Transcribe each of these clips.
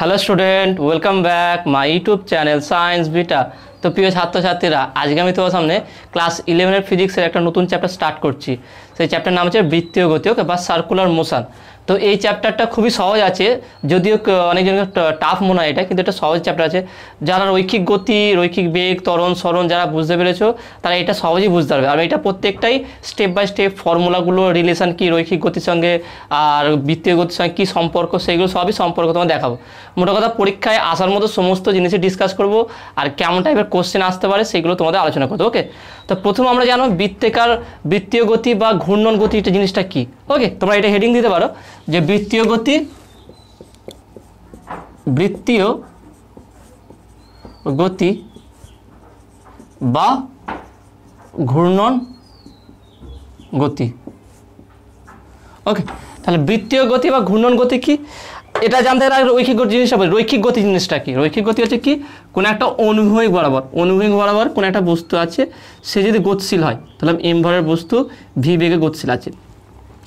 Hello student, welcome back my YouTube channel science beta. তো প্রিয় ছাত্রছাত্রীরা, আজকে আমি তোমার সামনে ক্লাস 11 ফিজিক্সের একটা নতুন চ্যাপ্টার স্টার্ট করছি। সেই চ্যাপ্টার নাম হচ্ছে বৃত্তীয় গতি, ওকে, বা সার্কুলার মোশন। তো এই চ্যাপ্টারটা খুবই সহজ আছে, যদিও অনেকজনকে টাফ মনে হয় এটা, কিন্তু এটা সহজ চ্যাপ্টার আছে। যারা রৈখিক গতি, রৈখিক বেগ, ত্বরণ, সরণ যারা বুঝতে পেরেছো তারা এটা সহজেই বুঝতে পারবে। আর এটা প্রত্যেকটাই স্টেপ বাই স্টেপ ফর্মুলাগুলো, রিলেশন কি রৈখিক গতির সঙ্গে আর বৃত্তীয় গতির সঙ্গে কী সম্পর্ক, সেইগুলো সবই সম্পর্ক তোমার দেখাবো। মোটা কথা পরীক্ষায় আসার মতো সমস্ত জিনিসই ডিসকাস করব, আর কেমন টাইপের কোশ্চেন আসতে পারে সেগুলো তোমাদের আলোচনা করবো। ওকে, তো প্রথম আমরা জানো বৃত্তীয় গতি বা ঘূর্ণন গতি এটা জিনিসটা কি। ওকে, তোমরা এটা হেডিং দিতে পারো যে বৃত্তীয় গতি বা ঘূর্ণন গতি। ওকে, তাহলে বৃত্তীয় গতি বা ঘূর্ণন গতি কি এটা জানতে গেলে রৈখিক গতি জিনিসটা বলি। রৈখিক গতি জিনিসটা কি? রৈখিক গতি হচ্ছে কি, কোনো একটা অনুভূমিক বরাবর কোনো একটা বস্তু আছে, সে যদি গতিশীল হয় তাহলে এম ভরের বস্তু ভি বেগে গতিশীল আছে,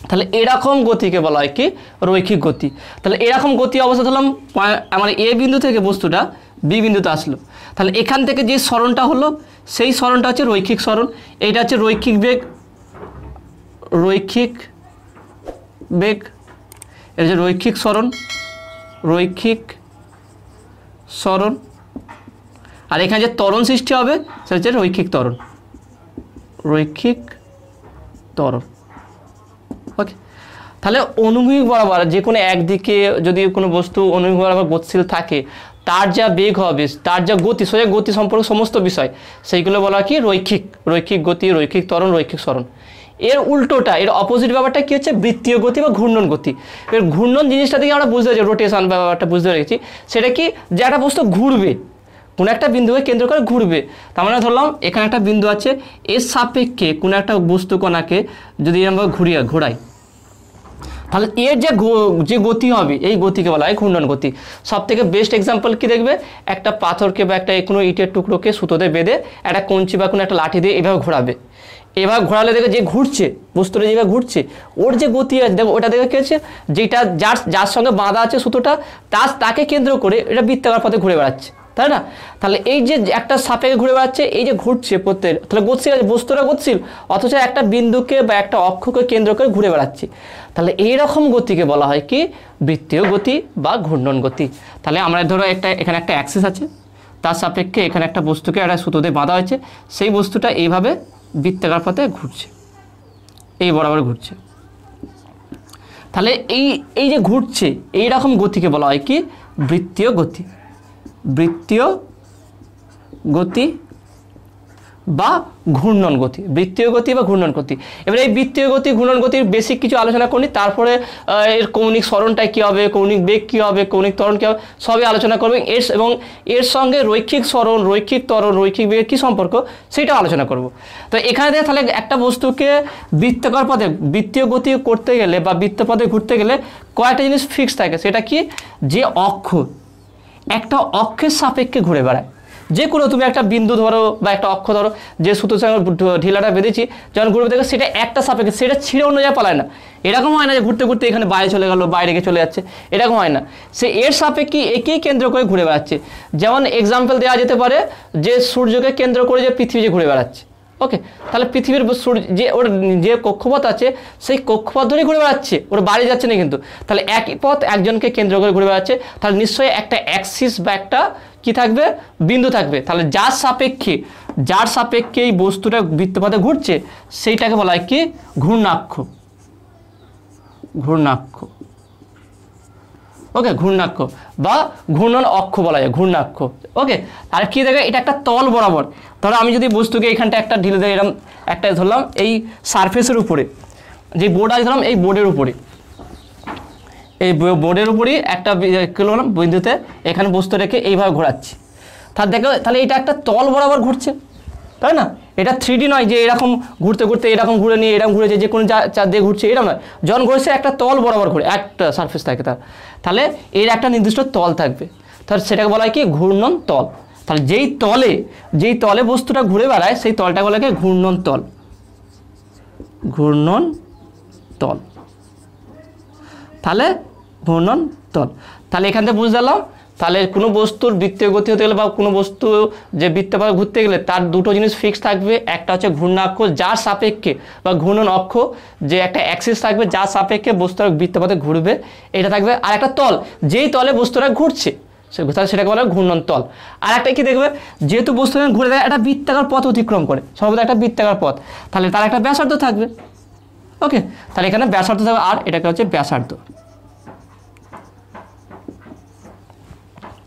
তাহলে এরকম গতিকে বলা হয় কি রৈখিক গতি। তাহলে এরকম গতি অবস্থা ধরলাম আমার এ বিন্দু থেকে বস্তুটা বি বিন্দুতে আসলো, তাহলে এখান থেকে যে সরণটা হলো সেই সরণটা হচ্ছে রৈখিক সরণ। এইটা হচ্ছে রৈখিক বেগ, এটা হচ্ছে রৈখিক সরণ। আর এখানে যে ত্বরণ সৃষ্টি হবে সেটা হচ্ছে রৈখিক ত্বরণ। ওকে, তাহলে অনুভূমিক বরাবর যে কোনো একদিকে যদি কোনো বস্তু অনুভূমিক বরাবর গতিশীল থাকে, তার যা বেগ হবে, তার যা গতি, সোজা গতি সম্পর্কে সমস্ত বিষয় সেইগুলো বলা কি রৈখিক গতি, রৈখিক ত্বরণ, রৈখিক সরণ। এর উল্টোটা, এর অপোজিট ব্যাপারটা কি হচ্ছে বৃত্তীয় গতি বা ঘূর্ণন গতি। এর ঘূর্ণন জিনিসটা থেকে আমরা বুঝতে পারছি, রোটেশন ব্যাপারটা বুঝতে পেরেছি। সেটা কি, যে একটা বস্তু ঘুরবে, কোনো একটা বিন্দুকে কেন্দ্র করে ঘুরবে। তার মানে ধরলাম এখানে একটা বিন্দু আছে, এর সাপেক্ষে কোনো একটা বস্তু কণাকে যদি আমরা ঘোরাই, তাহলে এর যে গতি হবে এই গতিকে বলা হয় ঘূর্ণন গতি। সব থেকে বেস্ট এক্সাম্পল কি দেখবে, একটা পাথরকে বা একটা কোনো ইটের টুকরোকে সুতোতে বেঁধে একটা কঞ্চি বা কোনো একটা লাঠি দিয়ে এভাবে ঘোরাবে। এভাবে ঘোরালে দেখে যে ঘুরছে, বস্তুটা যেভাবে ঘুরছে ওর যে গতি আছে দেখো, ওটা দেখে কি হচ্ছে, যেটা যার সঙ্গে বাঁধা আছে সুতোটা, তাকে কেন্দ্র করে এটা বৃত্তাকার পথে ঘুরে বেড়াচ্ছে, তাই না? তাহলে এই যে একটা সাপেক্ষে ঘুরে বেড়াচ্ছে, এই যে ঘুরছে প্রত্যেক, তাহলে গতিশীল আছে, বস্তুটা গতিশীল, অথচ একটা বিন্দুকে বা একটা অক্ষকে কেন্দ্র করে ঘুরে বেড়াচ্ছে। তাহলে এইরকম গতিকে বলা হয় কি বৃত্তীয় গতি বা ঘূর্ণন গতি। তাহলে আমরা ধরো এখানে একটা অ্যাক্সিস আছে, তার সাপেক্ষে এখানে একটা বস্তুকে একটা সুতোতে বাঁধা হয়েছে, সেই বস্তুটা এইভাবে বৃত্তাকার পথে ঘুরছে, এই বরাবর ঘুরছে। তাহলে এই যে ঘুরছে এইরকম গতিকে বলা হয় কি বৃত্তীয় গতি বা ঘূর্ণন গতি। এবার এই বৃত্তীয় গতি ঘূর্ণন গতির বেসিক কিছু আলোচনা করি, তারপরে এর কৌণিক সরণটা কী হবে, কৌণিক বেগ কী হবে, কৌণিক ত্বরণ কী হবে, সবই আলোচনা করবে। এবং এর সঙ্গে রৈখিক সরণ, রৈখিক ত্বরণ, রৈখিক বেগের কী সম্পর্ক সেটাও আলোচনা করব। তো এখানে থেকে তাহলে একটা বস্তুকে বৃত্তাকার পথে বৃত্তীয় গতি করতে গেলে বা বৃত্তপথে ঘুরতে গেলে কয়েকটা জিনিস ফিক্স থাকে। সেটা কি, যে একটা অক্ষের সাপেক্ষে ঘুরে বেড়ায়। যে কোনো তুমি একটা বিন্দু ধরো বা একটা অক্ষ ধরো, যে সুতোর সঙ্গে ঢিলাটা বেঁধেছি, যখন ঘুরবে দেখো সেটা একটা সাপেক্ষে, সেটা ছিঁড়ে অন্য জায়গায় পালায় না। এরকম হয় না যে ঘুরতে ঘুরতে এখানে বাইরে চলে গেল, বাইরে গিয়ে চলে যাচ্ছে, এরকম হয় না। সে এর সাপেক্ষে একেই কেন্দ্র করে ঘুরে বেড়াচ্ছে। যেমন এক্সাম্পল দেওয়া যেতে পারে যে সূর্যকে কেন্দ্র করে যে পৃথিবী যে ঘুরে বেড়াচ্ছে। ওকে, তাহলে পৃথিবীর যে ওর যে কক্ষপথ আছে সেই কক্ষপথ ধরেই ঘুরে বেড়াচ্ছে, ওর বাইরে যাচ্ছে না কিন্তু। তাহলে একই পথ একজনকে কেন্দ্র করে ঘুরে বেড়াচ্ছে, তাহলে নিশ্চয়ই একটা অ্যাক্সিস বা একটা কি থাকবে, বিন্দু থাকবে। তাহলে যার সাপেক্ষে এই বস্তুটা বৃত্তপথে ঘুরছে সেইটাকে বলা হয় কি ঘূর্ণাক্ষ। ওকে, ঘূর্ণাক্ষ বা ঘূর্ণন অক্ষ বলা যায়, ঘূর্ণাক্ষ। ওকে, আর কি দেখে, এটা একটা তল বরাবর। ধরো আমি যদি বস্তুকে এখানটা একটা ঢিলে দেয়, এরকম একটা ধরলাম এই সারফেসের উপরে, যে বোর্ড আছে ধরলাম এই বোর্ডের উপরেই একটা কিলোগ্রাম বিন্দুতে এখানে বস্তু রেখে এইভাবে ঘোরাচ্ছি। তাহলে এটা একটা তল বরাবর ঘুরছে, তাই না? এটা 3D নয় যে এরকম ঘুরতে ঘুরতে এরকম ঘুরে নিয়ে এরকম ঘুরেছে, যে কোনো চার দিয়ে ঘুরছে, এরকম নয়। যখন ঘুরছে একটা তল বরাবর ঘুরে, একটা সারফেস থাকে তাহলে এর একটা নির্দিষ্ট তল থাকবে, তাহলে সেটাকে বলা হয় কি ঘূর্ণন তল। তাহলে যেই তলে বস্তুটা ঘুরে বেড়ায় সেই তলটা বলা হয় ঘূর্ণন তল। তাহলে ঘূর্ণন তল। তাহলে এখান থেকে বুঝতে পারলাম তাহলে কোনো বস্তুর বৃত্তীয় গতি হতে গেলে বা কোনো বস্তু যে বৃত্তপথে ঘুরতে গেলে তার দুটো জিনিস ফিক্স থাকবে, একটা হচ্ছে ঘূর্ণাক্ষ যার সাপেক্ষে বা ঘূর্ণন অক্ষ, যে একটা অ্যাক্সিস থাকবে যার সাপেক্ষে বস্তুটা বৃত্তপথে ঘুরবে এটা থাকবে, আর একটা তল যেই তলে বস্তুটা ঘুরছে সেটাকে বলা হয় ঘূর্ণন তল। আর একটা কি দেখবে, যেহেতু বস্তুটা ঘুরে দেয় একটা বৃত্তাকার পথ অতিক্রম করে, সর্বদা একটা বৃত্তাকার পথ, তাহলে তার একটা ব্যাসার্ধ থাকবে। ওকে, তাহলে এখানে ব্যাসার্ধ থাকবে, আর এটাকে হচ্ছে ব্যাসার্ধ।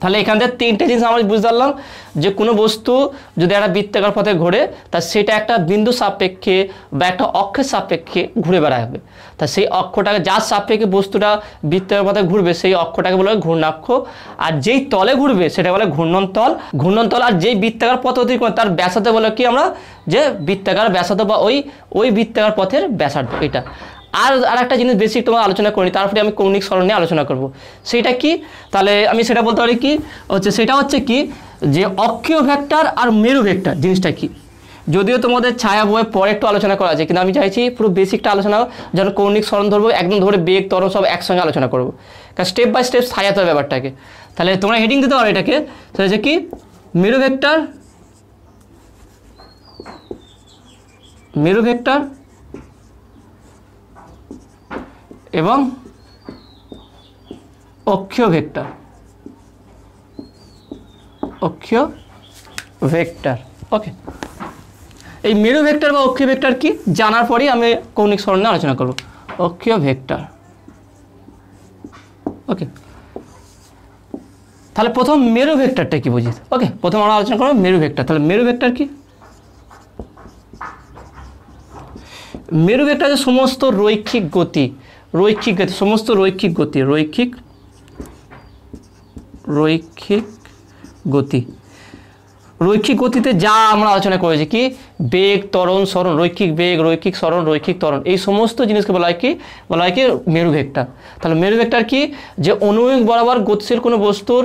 তাহলে এখান থেকে তিনটে জিনিস আমরা বুঝতে পারলাম যে কোনো বস্তু যদি একটা বৃত্তাকার পথে ঘোরে তা সেটা একটা বিন্দু সাপেক্ষে বা একটা অক্ষের সাপেক্ষে ঘুরে বেড়াবে, তা সেই অক্ষটাকে যার সাপেক্ষে বস্তুটা বৃত্তাকার পথে ঘুরবে সেই অক্ষটাকে বলা হয় ঘূর্ণাক্ষ, আর যেই তলে ঘুরবে সেটা বলে ঘূর্ণন তল। ঘূর্ণন তল আর যেই বৃত্তাকার পথ অতিক্রম তার ব্যাসার্ধ বলে কি আমরা, যে বৃত্তাকার ব্যাসার্ধ বা ওই বৃত্তাকার পথের ব্যাসার্ধ এটা। আর একটা জিনিস বেসিক তোমার আলোচনা করি, তারপরে আমি কৌণিক সরণ নিয়ে আলোচনা করব। সেটা কি, তাহলে আমি সেটা বলতে পারি কি হচ্ছে, সেটা হচ্ছে কি যে অক্ষীয় ভেক্টর আর মেরু ভেক্টর জিনিসটা কি। যদিও তোমাদের ছায়া বইয়ে পরে একটু আলোচনা করা আছে, কিন্তু আমি চাইছি পুরো বেসিকটা আলোচনা যখন কৌণিক সরণ ধরবো একদম ধরে বেগ ত্বরণ সব একসঙ্গে আলোচনা করবো, কারণ স্টেপ বাই স্টেপ সাজাতে হবে ব্যাপারটাকে। তাহলে তোমরা হেডিং দিতে পারো এটাকে, সেটা হচ্ছে কি মেরু ভেক্টর এবং অক্ষীয় ভেক্টর। ওকে, এই মেরু ভেক্টর বা অক্ষীয় ভেক্টর কি জানার পরেই আমি কৌণিক সরণ নিয়ে আলোচনা করব। অক্ষীয় ভেক্টর, ওকে। তাহলে প্রথম মেরু ভেক্টরটা কি বুঝি। ওকে, প্রথম আমরা আলোচনা করব মেরু ভেক্টর। তাহলে মেরু ভেক্টর কি, মেরু ভেক্টর যে সমস্ত রৈখিক গতি, সমস্ত রৈখিক গতিতে যা আমরা আলোচনা করেছি কি বেগ ত্বরণ সরণ, রৈখিক বেগ রৈখিক সরণ রৈখিক ত্বরণ, এই সমস্ত জিনিসকে বলা হয় কি মেরু ভেক্টর। তাহলে মেরু ভেক্টর কি, যে অনুভূমিক বরাবর গতিশীল কোনো বস্তুর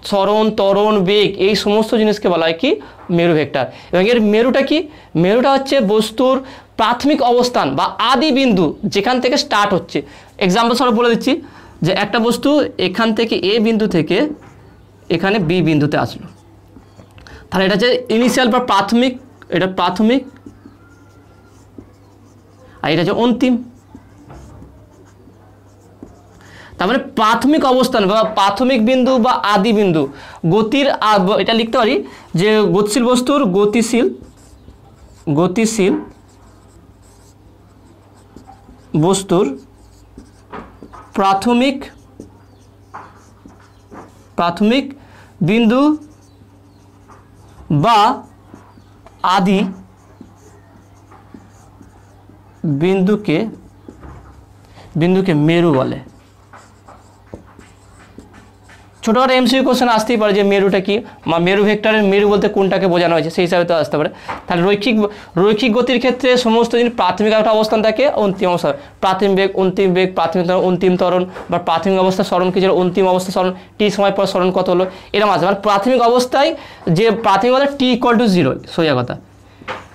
সরণ ত্বরণ বেগ এই সমস্ত জিনিসকে বলা হয় কি মেরু ভেক্টর। এবং এর মেরুটা কি, মেরুটা হচ্ছে বস্তুর প্রাথমিক অবস্থান বা আদি বিন্দু যেখান থেকে স্টার্ট হচ্ছে। এক্সাম্পল স্বরূপ বলে দিচ্ছি যে একটা বস্তু এখান থেকে এ বিন্দু থেকে এখানে বি বিন্দুতে আসলো, তাহলে এটা হচ্ছে ইনিশিয়াল বা প্রাথমিক, এটা প্রাথমিক, আর এটা হচ্ছে অন্তিম। তার মানে প্রাথমিক অবস্থান বা প্রাথমিক বিন্দু বা আদি বিন্দু গতির, এটা লিখতে পারি যে গতিশীল বস্তুর গতিশীল বস্তুর প্রাথমিক বিন্দু বা আদি বিন্দুকে মেরু বলে। ছোটখাটো এমসিকিউ কোশ্চেন আসতেই পারে যে মেরুটা কি, মেরু ভেক্টরের মেরু বলতে কোনটাকে বোঝানো হয়েছে সেই হিসাবে তো আসতে পারে। তাহলে রৈখিক গতির ক্ষেত্রে সমস্ত দিন প্রাথমিক একটা অবস্থান থাকে, অন্তিম অবস্থা, প্রাথমিক বেগ অন্তিম বেগ, প্রাথমিক ত্বরণ অন্তিম ত্বরণ, বা প্রাথমিক অবস্থা সরণ কি ছিল অন্তিম অবস্থা সরণ, টি সময় পর সরণ কত হলো এরকম আছে। মানে প্রাথমিক অবস্থায় যে প্রাথমিক অবস্থা T=0, সোজা কথা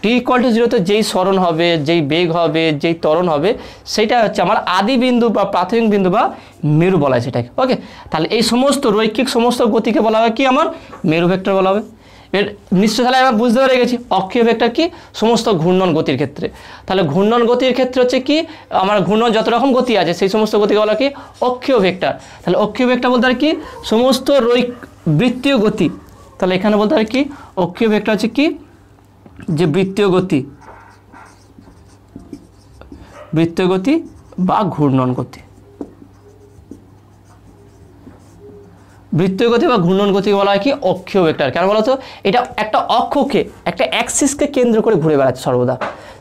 T=0 যেই সরণ হবে, যেই বেগ হবে, যেই ত্বরণ হবে সেটা হচ্ছে আমার আদি বিন্দু বা প্রাথমিক বিন্দু বা মেরু বলা হয় সেটাকে। ওকে, তাহলে এই সমস্ত রৈখিক সমস্ত গতিকে বলা হয় কি আমার মেরু ভেক্টর বলা হবে। এর নিশ্চয় তাহলে আমরা বুঝতে পেরে গেছি অক্ষীয় ভেক্টর কি সমস্ত ঘূর্ণন গতির ক্ষেত্রে। তাহলে ঘূর্ণন গতির ক্ষেত্রে হচ্ছে কি আমার ঘূর্ণন যত রকম গতি আছে সেই সমস্ত গতিকে বলা কি অক্ষীয় ভেক্টর। তাহলে অক্ষীয় ভেক্টর বলতে আর কি সমস্ত বৃত্তীয় গতি। তাহলে এখানে বলতে আর কি অক্ষীয় ভেক্টর হচ্ছে কি যে বৃত্তীয় গতি বা ঘূর্ণন গতি। বৃত্তীয় গতি বা ঘূর্ণন গতিকে বলা হয় কি অক্ষীয় ভেক্টর। কেন বলো তো, এটা একটা অক্ষকে একটা অ্যাক্সিসকে কেন্দ্র করে ঘুরে বেড়াচ্ছে সর্বদা,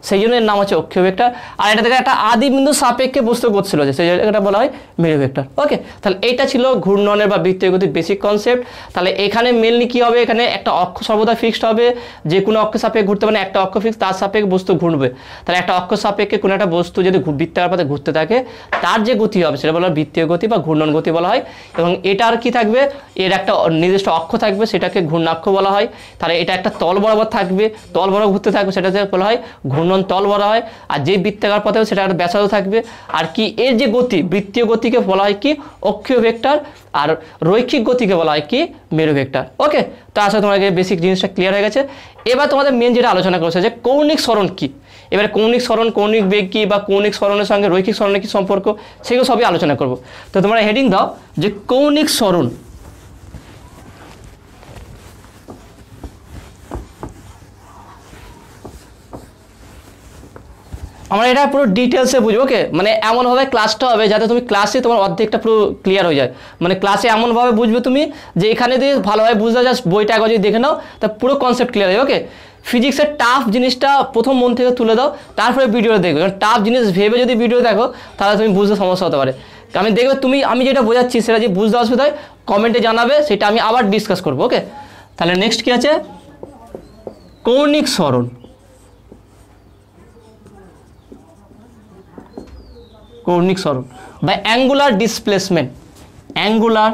সেই জন্য এর নাম হচ্ছে অক্ষীয় ভেক্টর। আর এটা থেকে একটা আদি বিন্দু সাপেক্ষে বস্তু গতিশীল হচ্ছে সেই জন্য এটা বলা হয় মেরু ভেক্টর। ওকে, তাহলে এইটা ছিল ঘূর্ণনের বা বৃত্তীয় গতির বেসিক কনসেপ্ট। তাহলে এখানে মেনলি কি হবে, এখানে একটা অক্ষ সর্বদা ফিক্সড হবে, যে কোনো অক্ষ সাপেক্ষে ঘুরতে মানে একটা অক্ষ ফিক্স, তার সাপেক্ষে বস্তু ঘুরবে। তাহলে একটা অক্ষ সাপেক্ষে কোনো একটা বস্তু যদি বৃত্তাকার পথে ঘুরতে থাকে তার যে গতি হবে সেটা বলা হয় বৃত্তীয় গতি বা ঘূর্ণন গতি বলা হয়। এবং এটার কি থাকবে, এর একটা নির্দিষ্ট অক্ষ থাকবে সেটাকে ঘূর্ণাক্ষ বলা হয়। তাহলে এটা একটা তল বরাবর থাকবে, তল বরাবর ঘুরতে থাকবে সেটাকে বলা হয় ঘূর্ণন ঘূর্ণন তল বলা হয়। আর যে বৃত্তাকার পথে সেটা একটা ব্যাসার্ধ থাকবে। আর কি এর যে গতি, বৃত্তীয় গতিকে বলা হয় কি অক্ষীয় ভেক্টর, আর রৈখিক গতিকে বলা হয় কি মেরু ভেক্টর। ওকে, তো আসলে তোমাদের বেসিক জিনিসটা ক্লিয়ার হয়ে গেছে। এবার তোমাদের মেন যেটা আলোচনা করছে যে কৌণিক সরণ কি। এবারে কৌণিক সরণ, কৌণিক বেগ কি, বা কৌণিক সরণের সঙ্গে রৈখিক সরণের কি সম্পর্ক, সেগুলো সবই আলোচনা করব। তো তোমরা হেডিং দাও যে কৌণিক সরণ। আমরা এটা পুরো ডিটেলসে বুঝবো। ওকে, মানে এমনভাবে ক্লাসটা হবে যাতে তুমি ক্লাসে তোমার অর্ধেকটা পুরো ক্লিয়ার হয়ে যায়। মানে ক্লাসে এমনভাবে বুঝবে তুমি যে এখানে যদি ভালোভাবে বুঝতে যাস, বইটা একবার যদি দেখে নাও তা পুরো কনসেপ্ট ক্লিয়ার হয়। ওকে, ফিজিক্সের টাফ জিনিসটা প্রথম মন থেকে তুলে দাও, তারপরে ভিডিওটা দেখবে। কারণ টাফ জিনিস ভেবে যদি ভিডিও দেখো তাহলে তুমি বুঝতে সমস্যা হতে পারে। আমি দেখবে তুমি, আমি যেটা বোঝাচ্ছি সেটা যে বুঝতে অসুবিধা হয় কমেন্টে জানাবে, সেটা আমি আবার ডিসকাস করবো। ওকে, তাহলে নেক্সট কি আছে, কৌণিক সরণ। কৌণিক সরণ বা অ্যাঙ্গুলার ডিসপ্লেসমেন্ট, অ্যাঙ্গুলার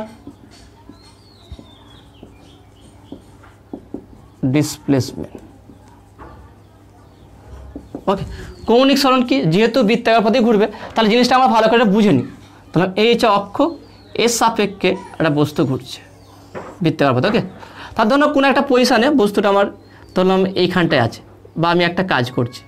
ডিসপ্লেসমেন্ট। ওকে, কৌণিক সরণ কি, যেহেতু বৃত্তাকার পথে ঘুরবে তাহলে জিনিসটা আমরা ভালো করে বুঝে নিই। তাহলে এই হচ্ছে অক্ষ, এর সাপেক্ষে একটা বস্তু ঘুরছে বৃত্তাকার পথে। ওকে, তার জন্য কোনো একটা পজিশানে বস্তুটা আমার ধরলাম এইখানটায় আছে, বা আমি একটা কাজ করছি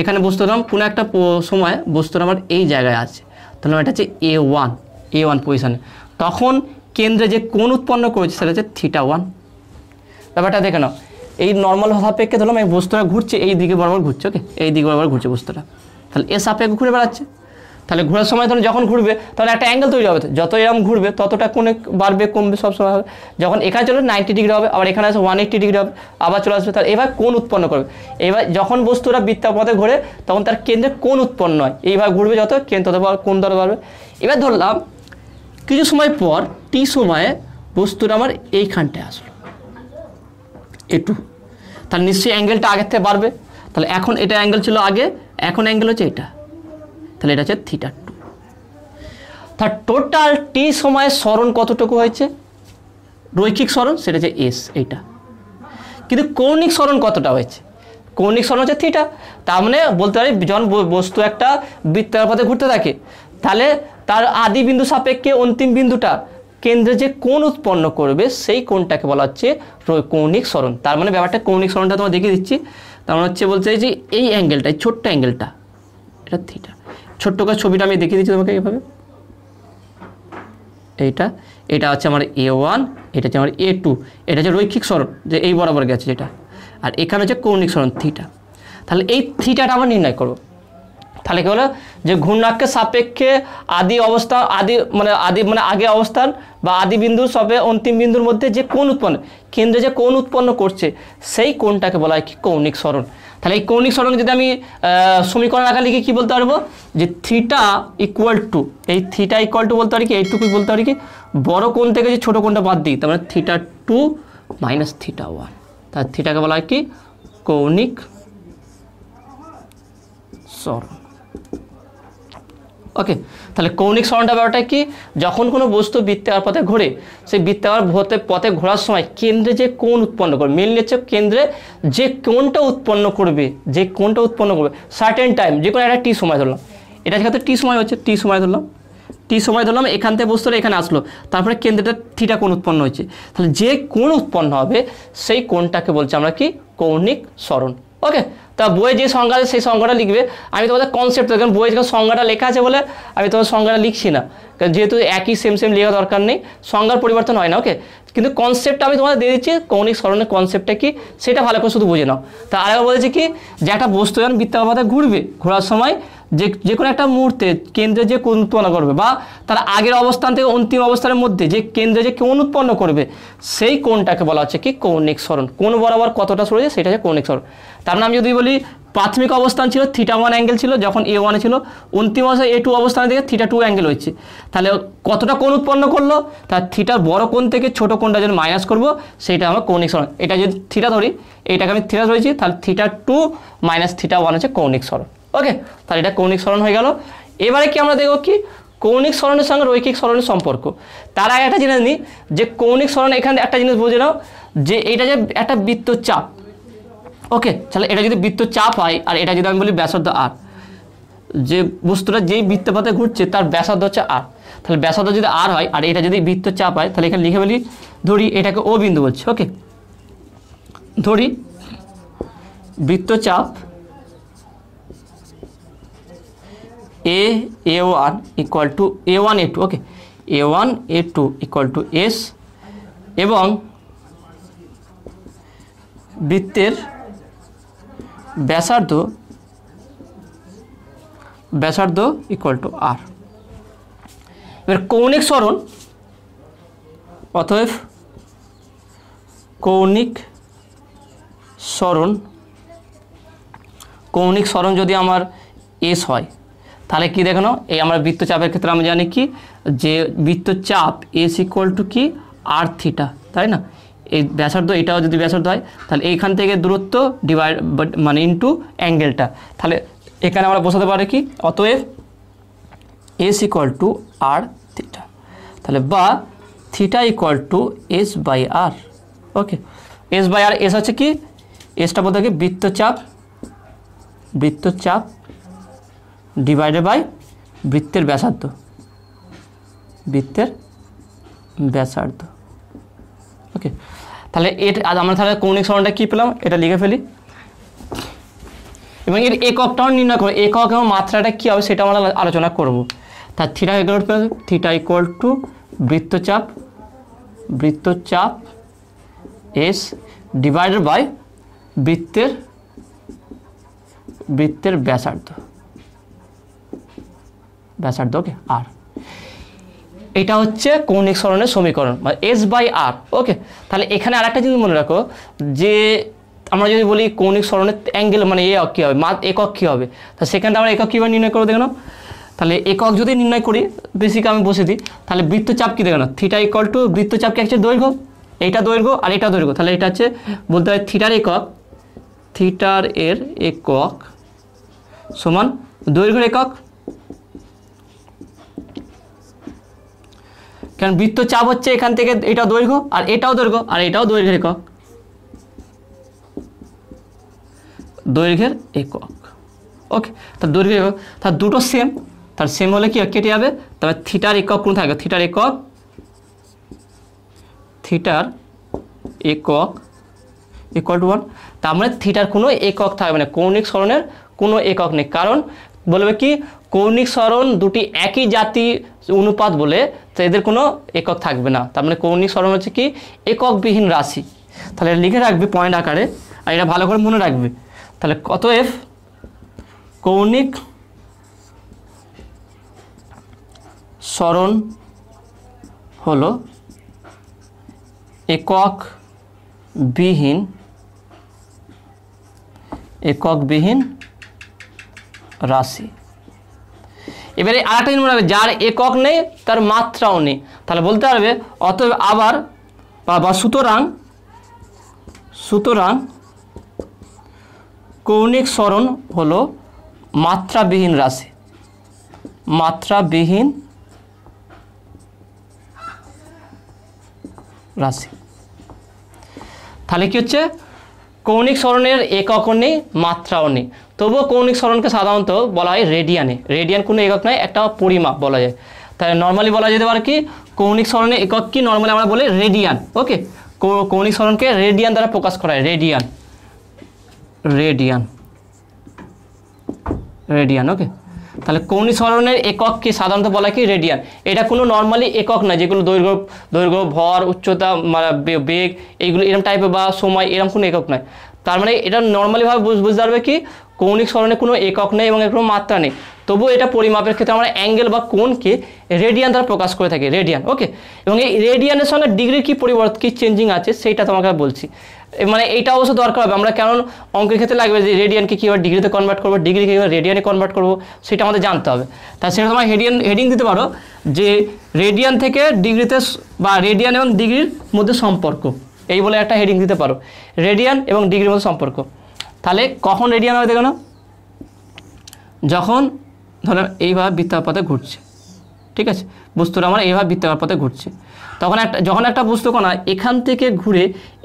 এখানে বস্তু ধরলাম, কোনো একটা সময় বস্তুটা আমার এই জায়গায় আছে, তাহলে এটা হচ্ছে A1 পজিশানে। তখন কেন্দ্রে যে কোণ উৎপন্ন করেছে সেটা হচ্ছে θ1। ব্যাপারটা দেখে নাও, এই নর্মাল সাপেক্ষে ধরলাম এই বস্তুটা ঘুরছে এই দিকে বরাবর ঘুরছে। ওকে, এই দিকে বরাবর ঘুরছে বস্তুটা, তাহলে এ সাপেক্ষে ঘুরে বেড়াচ্ছে। তাহলে ঘোরার সময় ধরুন যখন ঘুরবে তখন একটা অ্যাঙ্গেল তৈরি হবে, যত এরকম ঘুরবে ততটা কোণে বাড়বে কমবে সবসময় হবে। যখন এখানে চলে 90 ডিগ্রি হবে, আবার এখানে আসে 180 ডিগ্রি হবে, আবার চলে আসবে, তাহলে এবার কোণ উৎপন্ন করবে। এবার যখন বস্তুটা বৃত্তপথে ঘোরে তখন তার কেন্দ্রে কোণ উৎপন্ন হয়, এইভাবে ঘুরবে যত কেন্দ্র তত কোণ তত বাড়বে। এবার ধরলাম কিছু সময় পর টি সময়ে বস্তুটা আমার এইখানটায় আসলো A2, তাহলে নিশ্চয়ই অ্যাঙ্গেলটা আগের থেকে বাড়বে। তাহলে এখন এটা অ্যাঙ্গেল ছিল আগে, এখন অ্যাঙ্গেল হচ্ছে এটা, তাহলে এটা হচ্ছে θ2। তার টোটাল টি সময়ের সরণ কতটুকু হয়েছে, রৈখিক সরণ সেটা হচ্ছে S এইটা। কিন্তু কৌণিক সরণ কতটা হয়েছে, কৌণিক সরণ হচ্ছে θ। তার মানে বলতে পারি যখন বস্তু একটা বৃত্তাকার পথে ঘুরতে থাকে তাহলে তার আদি বিন্দু সাপেক্ষে অন্তিম বিন্দুটা কেন্দ্রে যে কোণ উৎপন্ন করবে সেই কোণটাকে বলা হচ্ছে কৌণিক সরণ। তার মানে ব্যাপারটা কৌণিক সরণটা তোমার দেখিয়ে দিচ্ছি। তার মানে হচ্ছে বলতে যে এই অ্যাঙ্গেলটা, এই ছোট্ট অ্যাঙ্গেলটা এটা θ। ছোট্ট করে ছবিটা আমি দেখিয়ে দিচ্ছি তোমাকে এইভাবে। এটা হচ্ছে আমার A1, এটা হচ্ছে আমার A2, এটা হচ্ছে রৈখিক সরণ যে এই বরাবর গেছে যেটা, আর এখানে হচ্ছে কৌণিক সরণ θ। তাহলে এই θটা আমরা নির্ণয় করব। তাহলে কি হলো যে ঘূর্ণাক্ষের সাপেক্ষে আদি অবস্থা, আদি মানে আগে অবস্থান বা আদি বিন্দু সবে অন্তিম বিন্দুর মধ্যে যে কোণ উৎপন্ন, কেন্দ্রে যে কোণ উৎপন্ন করছে সেই কোণটাকে বলা হয় কি কৌণিক সরণ। তাহলে এই কৌণিক সরণ যদি আমি সমীকরণ আকারে লিখে কী বলতে পারবো যে থিটা ইকুয়াল টু, এই থিটা ইকুয়াল টু বলতে পারি কি এইটুকুই বলতে পারি কি বড় কোণ থেকে যে ছোটো কোণটা বাদ দিই, তার মানে θ2 মাইনাস θ1, তার থিটাকে বলা হয় কি কৌণিক সরণ। ওকে, তাহলে কৌণিক সরণটা ব্যাপারটা কি, যখন কোনো বস্তু বৃত্তাকার পথে ঘোরে সেই বৃত্তাকার পথে ঘোরার সময় কেন্দ্রে যে কোণ উৎপন্ন করবে, মেনলি হচ্ছে কেন্দ্রে যে কোণটা উৎপন্ন করবে, সার্টেন টাইম, যে কোনো একটা টি সময় ধরলাম, এটা ক্ষেত্রে টি সময় হচ্ছে, টি সময় ধরলাম এখান থেকে বস্তুটা এখানে আসলো, তারপরে কেন্দ্রটা থিটা কোণ উৎপন্ন হয়েছে, তাহলে যে কোণ উৎপন্ন হবে সেই কোণটাকে বলছি আমরা কি কৌণিক সরণ। ওকে, তা বইয়ে যে সংজ্ঞা আছে সেই সংজ্ঞাটা লিখবে। আমি তোমাদের কনসেপ্ট, কারণ বইয়ে যখন সংজ্ঞাটা লেখা আছে বলে আমি তোমার সংজ্ঞাটা লিখছি না, কারণ যেহেতু একই সেম লেখা দরকার নেই, সংজ্ঞার পরিবর্তন হয় না। ওকে, কিন্তু কনসেপ্টটা আমি তোমাদের দিয়ে দিচ্ছি, কৌণিক সরণের কনসেপ্টটা কি সেটা ভালো করে শুধু বুঝে নাও। তা আরেকবার বলেছি কি যে একটা বস্তু যখন বৃত্তাকার পথে ঘোরার সময় যে কোনো একটা মুহূর্তে কেন্দ্রে যে কোণ উৎপন্ন করবে বা তার আগের অবস্থান থেকে অন্তিম অবস্থানের মধ্যে যে কেন্দ্রে যে কোণ উৎপন্ন করবে সেই কোণটাকে বলা হচ্ছে কি কৌণিক সরণ। কোণ বরাবর কতটা সরেছে সেটা হচ্ছে কৌণিক সরণ। তার মানে আমি যদি বলি প্রাথমিক অবস্থান ছিল θ1 অ্যাঙ্গেল ছিল যখন A1 ছিল, অন্তিম অবস্থায় A2 অবস্থানের দিকে θ2 অ্যাঙ্গেল হচ্ছে, তাহলে কতটা কোণ উৎপন্ন করলো, তার থিটার বড় কোণ থেকে ছোটো কোণটা যদি মাইনাস করবো সেইটা আমার কৌণিক সরণ। এটা যদি থিটা ধরি, এইটাকে আমি থিটা ধরেছি, তাহলে θ2 মাইনাস θ1 হচ্ছে কৌণিক সরণ। ওকে, তাহলে এটা কৌণিক সরণ হয়ে গেল। এবারে কি আমরা দেখব কি কৌণিক সরণের সঙ্গে রৈখিক সরণের সম্পর্ক। তার আগে একটা জিনিস নিই যে কৌণিক সরণ, এখানে একটা জিনিস বুঝে নাও যে এইটা যে একটা বৃত্তচাপ, ওকে, তাহলে এটা যদি বৃত্তচাপ হয় আর এটা যদি আমি বলি ব্যাসার্ধ আর, যে বস্তুটা যেই বৃত্তপথে ঘুরছে তার ব্যাসার্ধ হচ্ছে আর, তাহলে ব্যাসার্ধ যদি আর হয় আর এটা যদি বৃত্তচাপ হয় তাহলে এখানে লিখে বলি, ধরি এটাকে ও বিন্দু বলছি। ওকে, ধরি বৃত্তচাপ A1 equal to A1 A2। Okay, A1 A2 equal to S এবং বৃত্তের ব্যাসার্ধ ইকুয়াল টু আর। এবার কৌণিক সরণ, অতএব কৌণিক সরণ যদি আমার এস হয় তাহলে কি দেখানো, এই আমরা বৃত্তচাপের ক্ষেত্রে আমরা জানি কি যে বৃত্তচাপ এস ইকুয়াল টু কি আর থিটা, তাই না? এই ব্যাসার্ধ এটাও যদি ব্যাসার্ধ হয় তাহলে এইখান থেকে দূরত্ব ডিভাইড মানে ইন্টু অ্যাঙ্গেলটা, তাহলে এখানে আমরা বসাতে পারি কি অতএব S equal to R theta, তাহলে বা theta equal to S by R. Okay, S by R, S হচ্ছে কি এসটা বলতে কি বৃত্তচাপ ডিভাইডেড বাই বৃত্তের ব্যাসার্ধ। ওকে, তাহলে আমরা তাহলে কৌণিক সরণটা কী পেলাম এটা লিখে ফেলি এবং এর এককটাও নির্ণয় করবো, একক এবং মাত্রাটা কী হবে সেটা আমরা আলোচনা করব। তার থিটা ইকুয়াল টু বৃত্তচাপ এস ডিভাইডেড বাই বৃত্তের ব্যাসার্ধ। ওকে, আর এটা হচ্ছে কৌণিক সরণের সমীকরণ বা এস বাই আর। ওকে, তাহলে এখানে আরেকটা জিনিস মনে রাখো যে আমরা যদি বলি কৌণিক সরণের অ্যাঙ্গেল মানে এ কী হবে, একক কী হবে, তা সেখানে আমরা একক কীভাবে নির্ণয় করবো দেখো। তাহলে একক যদি নির্ণয় করি বেসিক আমি বসে দিই, তাহলে বৃত্তচাপ কী দেখো না, থিটা ইকুয়াল টু বৃত্তচাপ কি হচ্ছে দৈর্ঘ্য, এইটা দৈর্ঘ্য আর এটা দৈর্ঘ্য, তাহলে এটা হচ্ছে বলতে হয় থিটার একক সমান দৈর্ঘ্যের একক, কারণ বৃত্তচাপ হচ্ছে এখান থেকে এটা দৈর্ঘ্য আর এটাও দৈর্ঘ্য আর এটাও দৈর্ঘ্যের একক। ওকে, তার দৈর্ঘ্যের একক, তার দুটো সেম, তার সেম হলে কি কেটে যাবে, তবে থিটার একক কোন থাকবে, থিটার একক ইকুয়াল টু 1, তার মানে থিটার কোনো একক থাকবে না, কৌণিক সরণের কোনো একক নেই, কারণ বলবে কি কৌণিক সরণ দুটি একই জাতি অনুপাত বলে তো এদের কোনো একক থাকবে না, তার মানে কৌণিক সরণ হচ্ছে কি এককবিহীন রাশি। তাহলে লিখে রাখবে পয়েন্ট আকারে আর এটা ভালো করে মনে রাখবে। তাহলে অতএব কৌণিক সরণ হলো এককবিহীন রাশি। এবারে আরেকটা জিনিস মনে রাখবে, যার একক নেই তার মাত্রাও নেই, তাহলে বলতে পারবে অতএব আবার বা সুতরাং কৌণিক সরণ হলো মাত্রাবিহীন রাশি। তাহলে কি হচ্ছে কৌণিক সরণের এককও নেই মাত্রাও নেই, তবুও কৌণিক সরণকে সাধারণত বলা হয় রেডিয়ান কোনো একক নয়, একটা পরিমাপ বলা যায়। তাই নর্মালি বলা যেতে পারে কি কৌণিক সরণের একক কি, নর্মালি আমরা বলি রেডিয়ান। ওকে, কৌণিক সরণকে রেডিয়ান দ্বারা প্রকাশ করা হয়, রেডিয়ান। ওকে, তাহলে কৌণিক সরণের একক কি সাধারণত বলা কি রেডিয়ান, এটা কোনো নর্মালি একক না, যেগুলো দৈর্ঘ্য ভর উচ্চতা বেগ এইগুলো এরকম টাইপের বা সময় এরকম কোনো একক নয়। তার মানে এটা নর্মালিভাবে বুঝতে পারবে কি কৌণিক সরণে কোনো একক নেই এবং এর কোনো মাত্রা নেই, তবুও এটা পরিমাপের ক্ষেত্রে আমরা অ্যাঙ্গেল বা কোণকে রেডিয়ান দ্বারা প্রকাশ করে থাকি, রেডিয়ান। ওকে, এবং এই রেডিয়ানের সঙ্গে ডিগ্রির কী পরিবর্তন কী চেঞ্জিং আছে সেইটা তোমাকে বলছি, মানে এইটা অবশ্য দরকার হবে, আমরা কারণ অঙ্কের ক্ষেত্রে লাগবে যে রেডিয়ানকে কীভাবে ডিগ্রিতে কনভার্ট করবো, ডিগ্রিকে কীভাবে রেডিয়ানে কনভার্ট করবো সেটা আমাদের জানতে হবে। তাই সেটা তোমার হেডিং দিতে পারো যে রেডিয়ান থেকে ডিগ্রিতে বা রেডিয়ান এবং ডিগ্রির মধ্যে সম্পর্ক, এই বলে একটা হেডিং দিতে পারো, রেডিয়ান এবং ডিগ্রির মধ্যে সম্পর্ক। তাহলে কখন রেডিয়ান হবে দেখো না, যখন ধরো এইভাবে বৃত্তাকার পথে ঘুরছে, ঠিক আছে, বস্তুটা আমার এইভাবে বৃত্তাকার পথে ঘুরছে, তখন যখন একটা বস্তু কণা এখান থেকে ঘুরে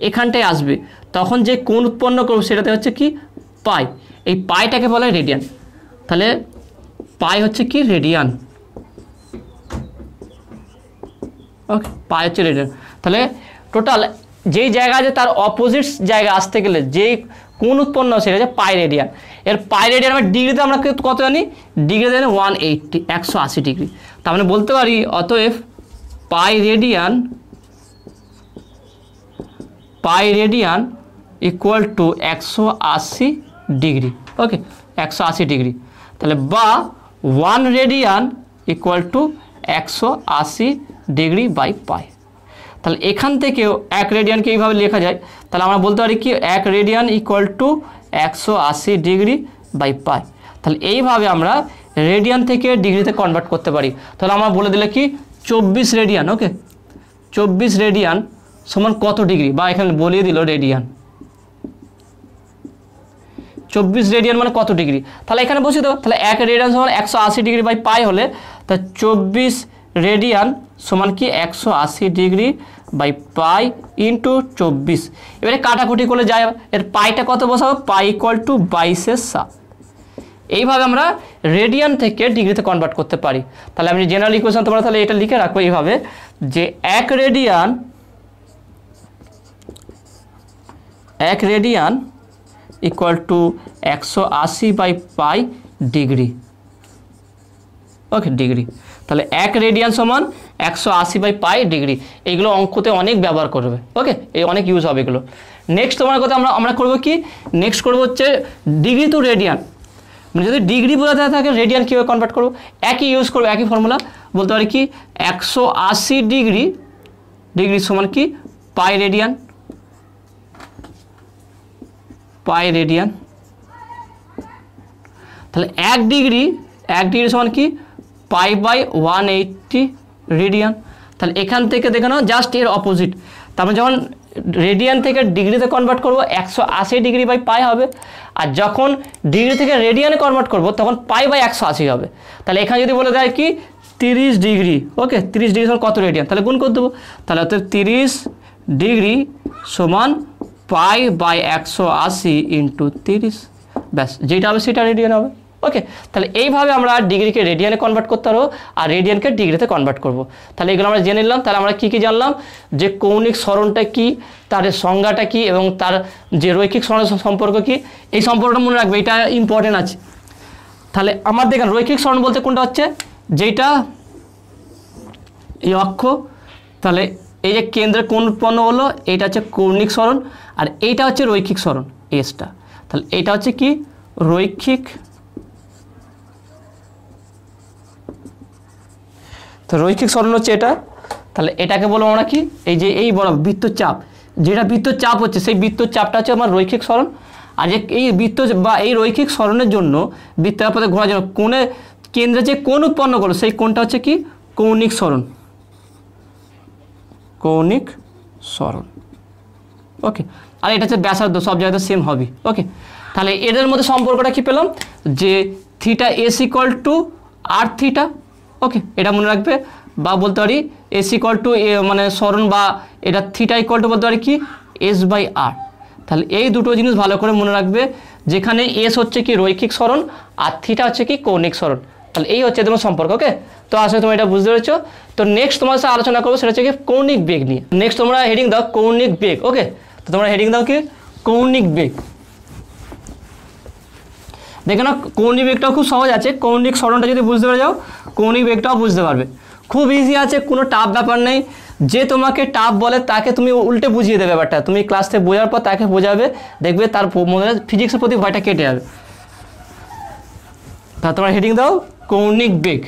এখানটায় আসবে তখন যে কোণ উৎপন্ন করবে সেটাতে হচ্ছে কি পাই। এই পাইটাকে বলে রেডিয়ান। তাহলে পাই হচ্ছে কি রেডিয়ান। ওকে, পাই হচ্ছে রেডিয়ান। তাহলে টোটাল যেই জায়গা আছে তার অপোজিট জায়গা আসতে গেলে যেই কোণ উৎপন্ন সেটা হচ্ছে পাই রেডিয়ান। এর পাই রেডিয়ান আমরা ডিগ্রিতে আমরা কত জানি? ডিগ্রিতে জানি 180, 180 ডিগ্রি। তার মানে বলতে পারি অতএব pi radian equal to 180 degree. Okay, 180 degree. তাহলে বা 1 radian equal to 180 degree by pi. তাহলে এখান থেকেও 1 রেডিয়ানকে এইভাবে লেখা যায়। তাহলে আমরা বলতে পারি কি 1 radian equal to 180 degree by pi. তাহলে এইভাবে আমরা রেডিয়ান থেকে ডিগ্রিতে কনভার্ট করতে পারি। তাহলে আমরা বলে দিলে কি 24 রেডিয়ান। ওকে, 24 রেডিয়ান সমান কত ডিগ্রি, বা এখানে বলিয়ে দিল রেডিয়ান। 24 রেডিয়ান মানে কত ডিগ্রি, তাহলে এখানে বসিয়ে দেবো। তাহলে 1 রেডিয়ান সমান 180 ডিগ্রি বাই পাই হলে তা 24 রেডিয়ান সমান কি 180 ডিগ্রি বাই পাই ইন্টু 24। এবারে কাটাকুটি করলে যায়, এর পাইটা কত বসাবো? পাই ইকুয়াল টু 22/7। এইভাবে আমরা রেডিয়ান থেকে ডিগ্রিতে কনভার্ট করতে পারি। তাহলে আমি জেনারেল ইকুয়েশন তোমরা তাহলে এটা লিখে রাখো এইভাবে যে 1 radian equal to 180 by pi degree. Okay, degree. তাহলে 1 রেডিয়ান সমান 180 বাই পাই ডিগ্রি। এইগুলো অঙ্কতে অনেক ব্যবহার করবে। ওকে, এই অনেক ইউজ হবে এগুলো। নেক্সট তোমার কথা আমরা করবো কি, নেক্সট করবো হচ্ছে ডিগ্রি টু রেডিয়ান। মানে যদি ডিগ্রি বোঝাতে থাকে রেডিয়ান কীভাবে কনভার্ট করবো, একই ইউজ করবো, একই ফর্মুলা। বলতে পারি কি 180 ডিগ্রি সমান কি পাই রেডিয়ান। তাহলে 1 ডিগ্রি সমান কি পাই বাই 180 রেডিয়ান। তাহলে এখান থেকে দেখে নাও জাস্ট এর অপোজিট। তারপরে যখন রেডিয়ান থেকে ডিগ্রিতে কনভার্ট করব 180 ডিগ্রি বাই পাই হবে, আর যখন ডিগ্রি থেকে রেডিয়ানে কনভার্ট করব তখন পাই বাই 180 হবে। তাহলে এখানে যদি বলে দেয় কি 30 ডিগ্রি, ওকে 30 ডিগ্রি সমান কত রেডিয়ান, তাহলে গুণ করে দেবো। তাহলে অর্থাৎ 30 ডিগ্রি সমান পাই বাই 180 ইন্টু 30, ব্যাস যেটা হবে সেটা রেডিয়ান হবে। ওকে, তাহলে এইভাবে আমরা ডিগ্রিকে রেডিয়ানে কনভার্ট করতে পারবো আর রেডিয়ানকে ডিগ্রিতে কনভার্ট করব। তাহলে এগুলো আমরা জেনে নিলাম। তাহলে আমরা কী কী জানলাম, যে কৌণিক সরণটা কী, তার সংজ্ঞাটা কী, এবং তার যে রৈখিক সরণের সম্পর্ক কী, এই সম্পর্কটা মনে রাখবে, এটা ইম্পর্টেন্ট আছে। তাহলে আমার দেখেন রৈখিক সরণ বলতে কোনটা হচ্ছে, যেটা এই অক্ষ, তাহলে এই যে কেন্দ্রে কোণ উৎপন্ন হলো এইটা হচ্ছে কৌণিক সরণ, আর এইটা হচ্ছে রৈখিক সরণ এসটা। তাহলে এইটা হচ্ছে কি রৈখিক। তো রৈখিক সরণ হচ্ছে এটা। তাহলে এটাকে বলবো আমরা কি, এই যে এই বড় বৃত্তচাপ, যেটা বৃত্তচাপ হচ্ছে সেই বৃত্তচাপটা হচ্ছে আমার রৈখিক সরণ। আর যে এই বৃত্ত বা এই রৈখিক সরণের জন্য বৃত্তের পথে ঘোরার জন্য কোণে কেন্দ্রে যে কোণ উৎপন্ন করলো সেই কোণটা হচ্ছে কি কৌণিক সরণ। ওকে, আর এটা হচ্ছে ব্যাসার্ধ, সব জায়গাতে সেম হবে। ওকে, তাহলে এদের মধ্যে সম্পর্কটা কি পেলাম, যে theta S equal to R theta. Okay, এটা মনে রাখবে, বা বলতে পারি এস ইকুয়াল টু মানে সরণ, বা এটা থিটা ইকুয়াল টু বলতে পারি কি এস বাই আর। তাহলে এই দুটো জিনিস ভালো করে মনে রাখবে, যেখানে এস হচ্ছে কি রৈখিক সরণ আর থিটা হচ্ছে কি কৌণিক সরণ। তাহলে এই হচ্ছে তোমার সম্পর্ক। ওকে, তো আসলে তোমরা এটা বুঝতে পেরেছো। তো নেক্সট তোমার সাথে আলোচনা করবো সেটা হচ্ছে কি কৌণিক বেগ নিয়ে। নেক্সট তোমরা হেডিং দাও কৌণিক বেগ। ওকে, তো তোমরা হেডিং দাও কি কৌণিক বেগ। দেখে না কৌণিক বেগটাও খুব সহজ আছে, কৌণিক সরণটা যদি বুঝতে পেরে যাও কৌণিক বেগটাও বুঝতে পারবে, খুব ইজি আছে, কোনো টাফ ব্যাপার নেই। যে তোমাকে টাফ বলে তাকে তুমি উল্টে বুঝিয়ে দেবে ব্যাপারটা, তুমি ক্লাস থেকে বোঝার পর তাকে বোঝাবে, দেখবে তার মনে ফিজিক্সের প্রতি ভয়টা কেটে যাবে। তা তোমরা হেডিং দাও কৌণিক বেগ।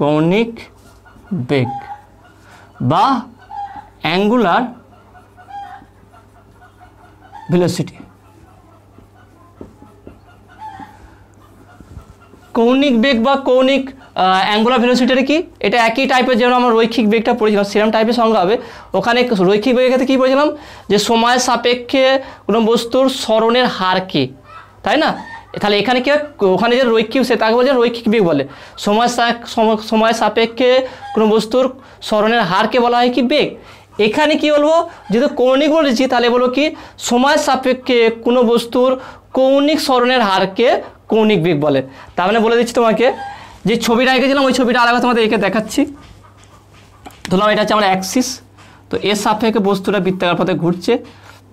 কৌণিক বেগ বা অ্যাঙ্গুলার ভেলোসিটি। কৌণিক বেগ বা কৌণিক অ্যাঙ্গুলার ভেলোসিটিটা কি, এটা একই টাইপের, যেমন আমরা রৈখিক বেগটা পড়েছিলাম সেরকম টাইপের সংজ্ঞা হবে। ওখানে রৈখিক বেগের ক্ষেত্রে কী পড়েছিলাম, যে সময়ের সাপেক্ষে কোনো বস্তুর সরণের হার কি, তাই না, তাহলে এখানে কি হয়, ওখানে যে রৈখিক সে তাকে বলছে রৈখিক বেগ বলে। সময় সাপেক্ষে কোনো বস্তুর সরণের হারকে বলা হয় কি বেগ। এখানে কি বলবো, যেহেতু কৌণিক বলেছি তাহলে বলবো কি সময় সাপেক্ষে কোনো বস্তুর কৌণিক সরণের হারকে কৌণিক বেগ বলে। তার মানে বলে দিচ্ছি তোমাকে, যে ছবিটা এঁকেছিলাম ওই ছবিটা আরেকবার তোমাদের এঁকে দেখাচ্ছি। ধরলাম এটা হচ্ছে আমার অ্যাক্সিস, তো এর সাপেক্ষে বস্তুটা বৃত্তাকার পথে ঘুরছে।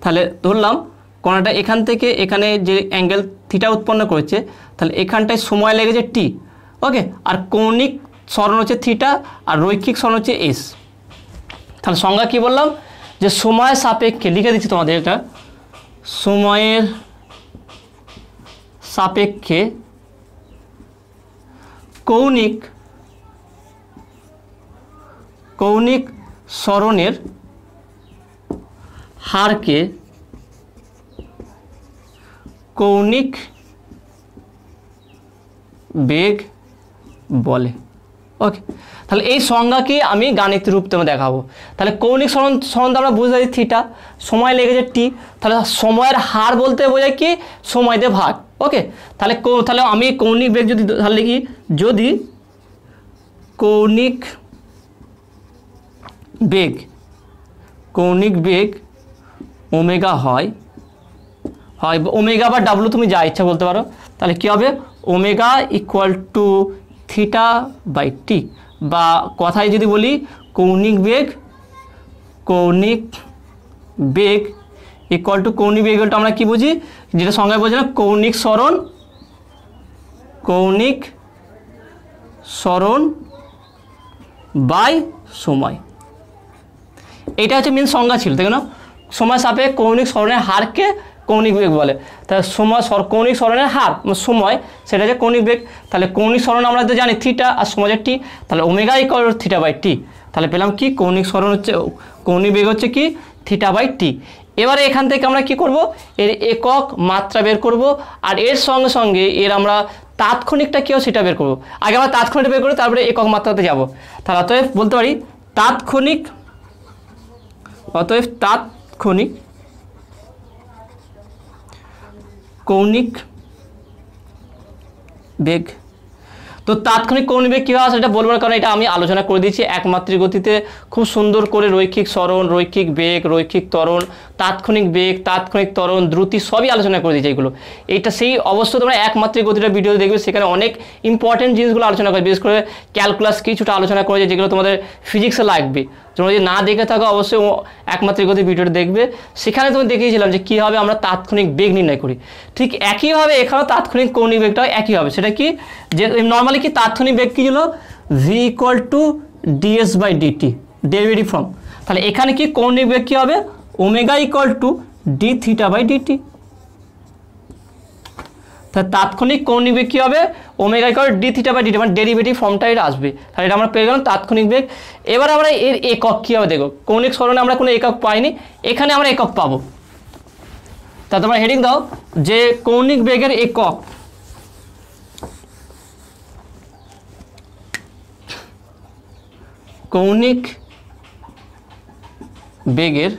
তাহলে ধরলাম কোণাটা এখান থেকে এখানে যে অ্যাঙ্গেল থিটা উৎপন্ন করেছে, তাহলে এখানটায় সময় লেগেছে টি, ওকে। আর কৌণিক সরণ হচ্ছে থিটা আর রৈখিক সরণ হচ্ছে এস। তাহলে সংজ্ঞা কি বললাম, যে সময় সাপেক্ষে, লিখে দিচ্ছি তোমাদের এটা, সময়ের সাপেক্ষে কৌণিক সরণের হারকে কৌণিক বেগ বলে, ওকে। তাহলে এই সংজ্ঞাকে আমি গাণিতিক রূপ তোমাকে দেখাবো। তাহলে কৌণিক সরণ তো আমরা বুঝতে পারি থিটা, সময় লেগেছে টি, তাহলে সময়ের হার বলতে বোঝায় কি সময় দিয়ে ভাগ, ওকে। তাহলে আমি কৌণিক বেগ যদি তাহলে লিখি, যদি কৌণিক বেগ ওমেগা হয় ওমেগা বা ডাব্লু, তুমি যা ইচ্ছা বলতে পারো, তাহলে কি হবে omega equal to theta by T, বা কথায় যদি বলি কৌণিক বেগ ইকুয়াল টু কৌণিক বেগটা আমরা কি বুঝি, যেটা সংজ্ঞায় বলছি না, কৌণিক সরণ বাই সময়। এটা হচ্ছে মেন সংজ্ঞা ছিল, দেখো না, সময় সাপেক্ষে কৌণিক সরণের হারকে কৌণিক বেগ বলে। তাহলে কৌণিক সরণের হার সময়, সেটা হচ্ছে কৌণিক বেগ। তাহলে কৌণিক সরণ আমরা তো জানি থিটা আর সময় টি, তাহলে omega equal to theta by T. তাহলে পেলাম কি কৌণিক বেগ হচ্ছে কি থিটা বাই টি। এবারে এখান থেকে আমরা কি করব, এর একক মাত্রা বের করব, আর এর সঙ্গে সঙ্গে এর আমরা তাৎক্ষণিকটা কি হয় সেটা বের করব। আগে আমরা তাৎক্ষণিকটা বের করব, তারপরে একক মাত্রাতে যাব। তাহলে অতএব বলতে পারি তাৎক্ষণিক কৌণিক বেগ। তো তাৎক্ষণিক কৌণিক বেগ কী হয় সেটা বলবার কারণে এটা আমি আলোচনা করে দিয়েছি একমাত্রিক গতিতে খুব সুন্দর করে, রৈখিক সরণ, রৈখিক বেগ, রৈখিক ত্বরণ, তাৎক্ষণিক বেগ, তাৎক্ষণিক ত্বরণ, দ্রুতি সবই আলোচনা করে দিয়েছি এইগুলো। এইটা সেই অবশ্যই তোমরা একমাত্রিক গতিটা ভিডিও দেখবে, সেখানে অনেক ইম্পর্টেন্ট জিনিসগুলো আলোচনা করে, বিশেষ করে ক্যালকুলাস কিছুটা আলোচনা করেছে যেগুলো তোমাদের ফিজিক্সে লাগবে। তোমরা যদি না দেখে থাকো অবশ্যই একমাত্রিক গতি ভিডিওটা দেখবে, সেখানে তুমি দেখিয়েছিলাম যে কীভাবে আমরা তাৎক্ষণিক বেগ নির্ণয় করি। ঠিক একইভাবে এখানেও তাৎক্ষণিক কৌণিক বেগটাও একই হবে। সেটা কি, যে নর্মালি কি তাৎক্ষণিক বেগ কী ছিল, v equal to ds by dt, derivative form. তাহলে এখানে কি কৌণিক বেগ কী হবে, omega equal to d theta by dt. তাহলে তাৎক্ষণিক কৌণিক বেগ কী হবে, omega equal d theta by dt, মানে ডেরিভেটিভ ফর্মটা এটা আসবে। তাহলে এটা আমরা পেয়ে গেলাম তাৎক্ষণিক বেগ। এবার আমরা এর একক কী হবে দেখো, কৌণিক সরণে আমরা কোনো একক পাইনি, এখানে আমরা একক পাবো। তা তোমরা হেডিং দাও যে কৌণিক বেগের একক, কৌণিক বেগের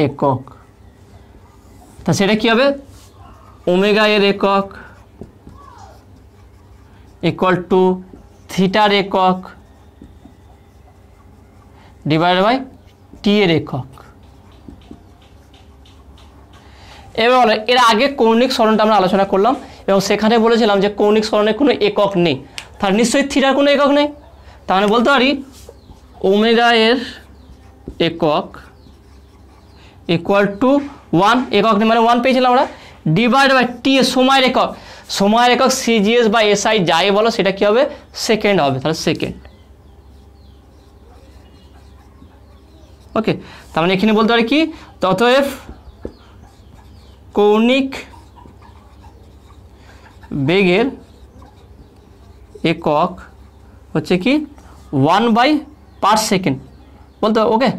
একক। তা সেটা কী হবে, ওমেগা এর একক ইকুয়াল টু থিটার একক ডিভাইডেড বাই টি এর একক। এবার এর আগে কৌণিক সরণটা আমরা আলোচনা করলাম এবং সেখানে বলেছিলাম যে কৌণিক সরণের কোনো একক নেই, তার নিশ্চয়ই থিটার কোনো একক নেই। তাহলে বলতে পারি ওমেগা এর একক ইকুয়াল টু 1, একক নেই মানে 1 পেয়েছিলাম আমরা, ডিভাইড বাই টি এর সময়ের একক সিজিএস বা এসআই যাই বলো সেটা কি হবে, সেকেন্ড হবে। তাহলে সেকেন্ড, ওকে। তার মানে এখানে বলতে পারি কি, অতএব কৌণিক বেগের একক হচ্ছে কি 1//সেকেন্ড বলতে হবে, ওকে,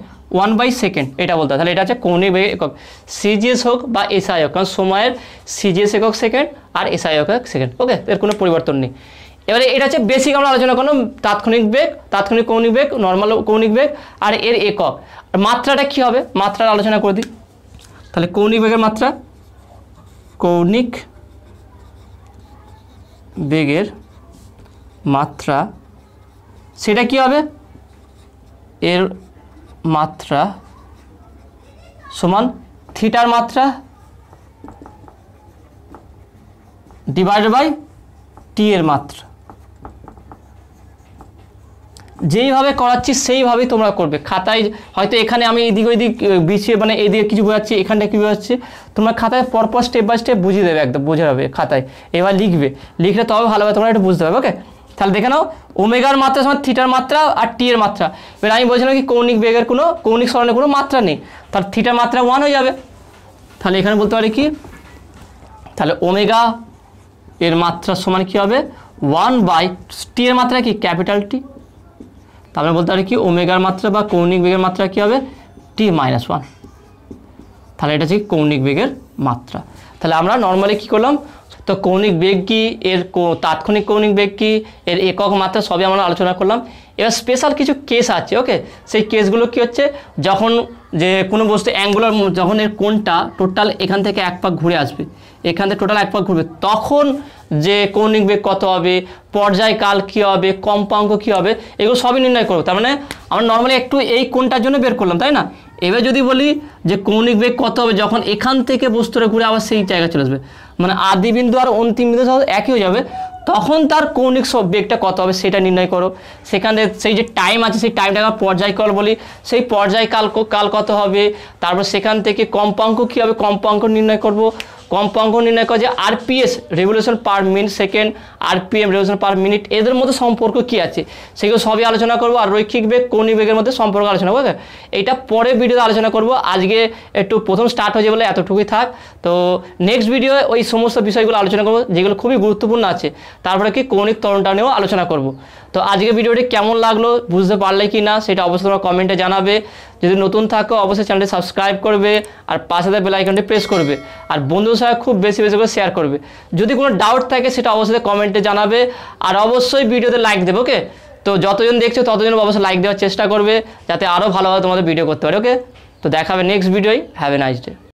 1/সেকেন্ড এটা বলতে হবে। তাহলে এটা হচ্ছে কৌণিক বেগের একক, সিজিএস হোক বা এসআই হোক, কারণ সময়ের সিজিএস একক সেকেন্ড আর এসআই একক সেকেন্ড, ওকে, এর কোনো পরিবর্তন নেই। এবারে এটা হচ্ছে বেসিক আমরা আলোচনা করলাম, তাৎক্ষণিক বেগ, তাৎক্ষণিক কৌণিক বেগ, নর্মাল কৌণিক বেগ আর এর একক। আর মাত্রাটা কী হবে, মাত্রার আলোচনা করে দিই। তাহলে কৌণিক বেগের মাত্রা, কৌণিক বেগের মাত্রা সেটা কি হবে এর মাত্রা সমান থিটার মাত্রা ডিভাইডেড বাই টি এর মাত্রা। যেইভাবে করাচ্ছি সেইভাবেই তোমরা করবে। খাতায় হয়তো এখানে আমি এদিক ওইদিক বিছিয়ে মানে এদিকে কিছু বোঝাচ্ছি, এখানটা কী বোঝাচ্ছি, তোমরা খাতায় পরপর স্টেপ বাই স্টেপ বুঝিয়ে দেবে, একদম বোঝা হবে খাতায়। এবার লিখবে, লিখলে তবে ভালোভাবে তোমরা একটু বুঝতে পারবে। ওকে, তাহলে দেখে নাও ওমেগার মাত্রা সমান থিটার মাত্রা আর টি এর মাত্রা। এবার আমি বলছিলাম কি কৌণিক বেগের কোনো কৌণিক সরণের কোনো মাত্রা নেই, তাহলে থিটার মাত্রা 1 হয়ে যাবে। তাহলে এখানে বলতে পারি কি, তাহলে ওমেগা এর মাত্রা সমান কী হবে 1 বাই টি এর মাত্রা কি ক্যাপিটাল টি। তাহলে বলতে পারি কি ওমেগার মাত্রা বা কৌণিক বেগের মাত্রা কী হবে t-1। তাহলে এটা হচ্ছে কৌণিক বেগের মাত্রা। তাহলে আমরা নর্মালি কী করলাম, তো কৌণিক বেগ কি, এর তাৎক্ষণিক কৌণিক বেগ কি, এর একক মাত্রা সবই আমরা আলোচনা করলাম। এবার স্পেশাল কিছু কেস আছে। ওকে, সেই কেসগুলো কি হচ্ছে, যখন যে কোনো বস্তু অ্যাঙ্গুলার, যখন এর কোণটা টোটাল এখান থেকে এক পাক ঘুরে আসবে, এখান থেকে টোটাল এক পাক ঘুরবে, তখন যে কৌণিক বেগ কত হবে, পর্যায়কাল কী হবে, কম্পাঙ্ক কী হবে, এগুলো সবই নির্ণয় করবো। তার মানে আমরা নর্মালি একটু এই কোণটার জন্য বের করলাম, তাই না। এবার যদি বলি যে কৌণিক বেগ কত হবে যখন এখান থেকে বস্তুটা ঘুরে আবার সেই জায়গায় চলে আসবে, মানে আদি বিন্দু আর অন্তিম বিন্দু সব একই হয়ে যাবে, তখন তার কৌণিক বেগটা কত হবে সেটা নির্ণয় করো। সেখানে সেই যে টাইম আছে সেই টাইমটাকে পর্যায়কাল বলি, সেই পর্যায়কাল কত হবে, তারপর সেখান থেকে কম্পাঙ্ক কী হবে, কম্পাঙ্ক নির্ণয় করব। কম্পাঙ্ক নির্ণয় করে যে RPS revolution per minute second, RPM revolution per minute, এদের মধ্যে সম্পর্ক কী আছে সেগুলো সবই আলোচনা করবো। আর রৈখিক বেগ কৌণিক বেগের মধ্যে সম্পর্ক আলোচনা করবো। এইটা পরে ভিডিওতে আলোচনা করব, আজকে একটু প্রথম স্টার্ট হয়েছে বলে এতটুকুই থাক। তো নেক্সট ভিডিও ওই সমস্ত বিষয়গুলো আলোচনা করবো যেগুলো খুবই গুরুত্বপূর্ণ আছে। তারপরে কি কৌণিক ত্বরণটা নিয়েও আলোচনা করব। তো আজকে ভিডিওটি কেমন লাগলো, বুঝতে পারলে কি না সেটা অবশ্যই তোমরা কমেন্টে জানাবে। যদি নতুন থাকো অবশ্যই চ্যানেলটি সাবস্ক্রাইব করবে আর পাশে বেল আইকনটি প্রেস করবে, আর বন্ধুদের সাথে খুব বেশি বেশি করে শেয়ার করবে। যদি কোনো ডাউট থাকে সেটা অবশ্যই কমেন্টে জানাবে, আর অবশ্যই ভিডিওতে লাইক দেবে। ওকে, তো যতজন দেখছো ততজন অবশ্যই লাইক দেওয়ার চেষ্টা করবে যাতে আরও ভালোভাবে তোমাদের ভিডিও করতে পারে। ওকে, তো দেখাবে নেক্সট ভিডিওই। Have a nice day.